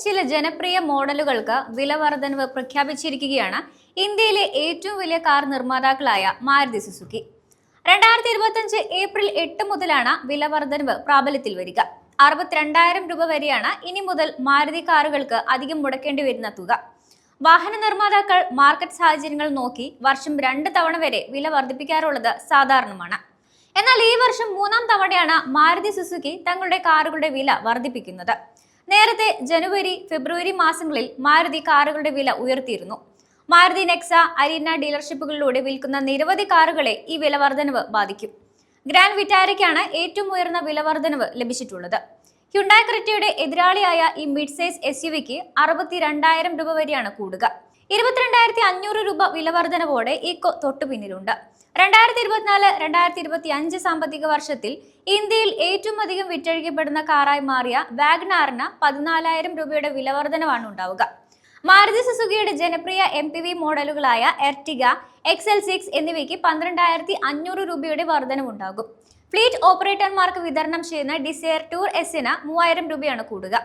ചില ജനപ്രിയ മോഡലുകൾക്ക് വില വർധനവ് പ്രഖ്യാപിച്ചിരിക്കുകയാണ് ഇന്ത്യയിലെ ഏറ്റവും വലിയ കാർ നിർമ്മാതാക്കളായ മാരുതി സുസുക്കി. 2025 ഏപ്രിൽ 8 മുതലാണ് വില വർധനവ് പ്രാബല്യത്തിൽ വരിക. 62,000 രൂപ വരെയാണ് ഇനി മുതൽ മാരുതി കാറുകൾക്ക് അധികം മുടക്കേണ്ടി വരുന്ന തുക. വാഹന നിർമ്മാതാക്കൾ മാർക്കറ്റ് സാഹചര്യങ്ങൾ നോക്കി വർഷം 2 തവണ വരെ വില വർദ്ധിപ്പിക്കാറുള്ളത് സാധാരണമാണ്. എന്നാൽ ഈ വർഷം 3-ാം തവണയാണ് മാരുതി സുസുക്കി തങ്ങളുടെ കാറുകളുടെ വില വർദ്ധിപ്പിക്കുന്നത്. നേരത്തെ ജനുവരി, ഫെബ്രുവരി മാസങ്ങളിൽ മാരുതി കാറുകളുടെ വില ഉയർത്തിയിരുന്നു. മാരുതി നെക്സ, അരീന ഡീലർഷിപ്പുകളിലൂടെ വിൽക്കുന്ന നിരവധി കാറുകളെ ഈ വില വർധനവ് ബാധിക്കും. ഗ്രാൻഡ് വിറ്റാരയ്ക്കാണ് ഏറ്റവും ഉയർന്ന വില വർധനവ് ലഭിച്ചിട്ടുള്ളത്. ഹ്യുണ്ടായ് ക്രെറ്റയുടെ എതിരാളിയായ ഈ മിഡ് സൈസ് SUVക്ക് 62,000 രൂപ വരെയാണ് കൂടുക. 22,500 രൂപ വില വർധനവോടെ ഈക്കോ തൊട്ടു പിന്നിലുണ്ട്. 2024-2025 സാമ്പത്തിക വർഷത്തിൽ ഇന്ത്യയിൽ ഏറ്റവും അധികം വിറ്റഴിക്കപ്പെടുന്ന കാറായി മാറിയ വാഗ്നാറിന് 14,000 രൂപയുടെ വില വർധനവാണ് ഉണ്ടാവുക. മാരുതി സുസുക്കിയുടെ ജനപ്രിയ MPV മോഡലുകളായ എർട്ടിഗ, XL6 എന്നിവയ്ക്ക് 12,500 രൂപയുടെ വർധനവുണ്ടാകും. ഫ്ലീറ്റ് ഓപ്പറേറ്റർമാർക്ക് വിതരണം ചെയ്യുന്ന ഡിസയർ ടൂർ Sന് 3,000 രൂപയാണ് കൂടുക.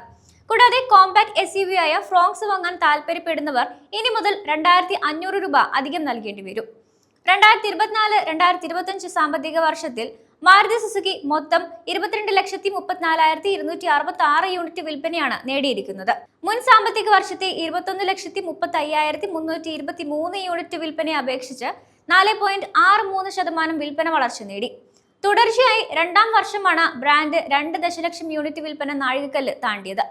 കൂടാതെ കോമ്പാക്ട് SUV ആയ ഫ്രോങ്സ് വാങ്ങാൻ താല്പര്യപ്പെടുന്നവർ ഇനി മുതൽ 2,500 രൂപ അധികം നൽകേണ്ടി വരും. 2024-2025 സാമ്പത്തിക വർഷത്തിൽ മാരുതി സുസുക്കി മൊത്തം 22,34,266 യൂണിറ്റ് വിൽപ്പനയാണ് നേടിയിരിക്കുന്നത്. മുൻ സാമ്പത്തിക വർഷത്തെ 21,35,323 യൂണിറ്റ് വിൽപ്പനയെ അപേക്ഷിച്ച് 4.63% വിൽപ്പന വളർച്ച നേടി. തുടർച്ചയായി 2-ാം വർഷമാണ് ബ്രാൻഡ് 2 ദശലക്ഷം യൂണിറ്റ് വിൽപ്പന നാഴികക്കല്ല് താണ്ടിയത്.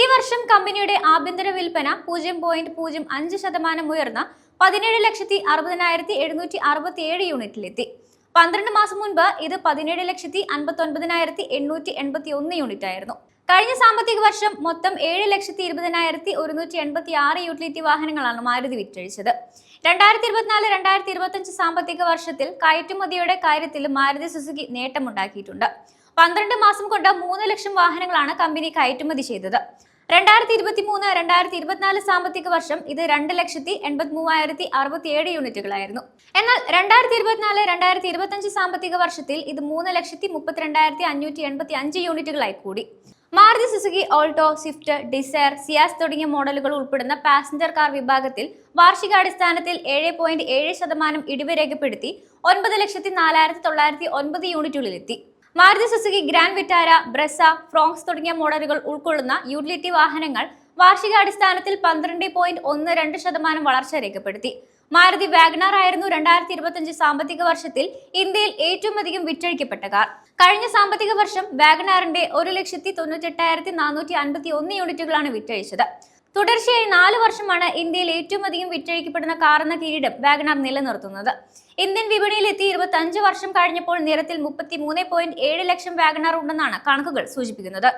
ഈ വർഷം കമ്പനിയുടെ ആഭ്യന്തര വിൽപ്പന 0.05% ഉയർന്ന 17,60,767 യൂണിറ്റിലെത്തി. 12 മാസം മുൻപ് ഇത് 17,59,881 യൂണിറ്റ് ആയിരുന്നു. കഴിഞ്ഞ സാമ്പത്തിക വർഷം മൊത്തം 7,20,186 യൂട്ടിലിറ്റി വാഹനങ്ങളാണ് മാരുതി വിറ്റഴിച്ചത്. 2024-2025 സാമ്പത്തിക വർഷത്തിൽ കയറ്റുമതിയുടെ കാര്യത്തിൽ മാരുതി സുസുക്കി നേട്ടമുണ്ടാക്കിയിട്ടുണ്ട്. 12 മാസം കൊണ്ട് 3 ലക്ഷം വാഹനങ്ങളാണ് കമ്പനി കയറ്റുമതി ചെയ്തത്. 2023-2024 സാമ്പത്തിക വർഷം ഇത് 2,83,067 യൂണിറ്റുകളായിരുന്നു. എന്നാൽ 2024-2025 സാമ്പത്തിക വർഷത്തിൽ ഇത് 3,32,585 യൂണിറ്റുകളായി കൂടി. Maruti Suzuki Alto, Swift, Dzire, Ciaz തുടങ്ങിയ മോഡലുകൾ ഉൾപ്പെടുന്ന പാസഞ്ചർ കാർ വിഭാഗത്തിൽ വാർഷികാടിസ്ഥാനത്തിൽ 7.7% ഇടിവ് രേഖപ്പെടുത്തി 9,04,909 യൂണിറ്റുകളിലെത്തി. Maruti Suzuki Grand Vitara, Brezza, Fronx തുടങ്ങിയ മോഡലുകൾ ഉൾക്കൊള്ളുന്ന യൂട്ടിലിറ്റി വാഹനങ്ങൾ വാർഷികാടിസ്ഥാനത്തിൽ 12.12% വളർച്ച രേഖപ്പെടുത്തി. മാരുതി വാഗ്നാർ ആയിരുന്നു 2025 സാമ്പത്തിക വർഷത്തിൽ ഇന്ത്യയിൽ ഏറ്റവും അധികം വിറ്റഴിക്കപ്പെട്ട കാർ. കഴിഞ്ഞ സാമ്പത്തിക വർഷം വാഗ്നാറിന്റെ 1,98,451 യൂണിറ്റുകളാണ് വിറ്റഴിച്ചത്. തുടർച്ചയായി 4 വർഷമാണ് ഇന്ത്യയിൽ ഏറ്റവും അധികം വിറ്റഴിക്കപ്പെടുന്ന കാർ എന്ന കിരീടം വാഗ്നാർ നിലനിർത്തുന്നത്. ഇന്ത്യൻ വിപണിയിൽ എത്തി 25 വർഷം കഴിഞ്ഞപ്പോൾ നിരത്തിൽ 33.7 ലക്ഷം വാഗ്നാർ ഉണ്ടെന്നാണ് കണക്കുകൾ സൂചിപ്പിക്കുന്നത്.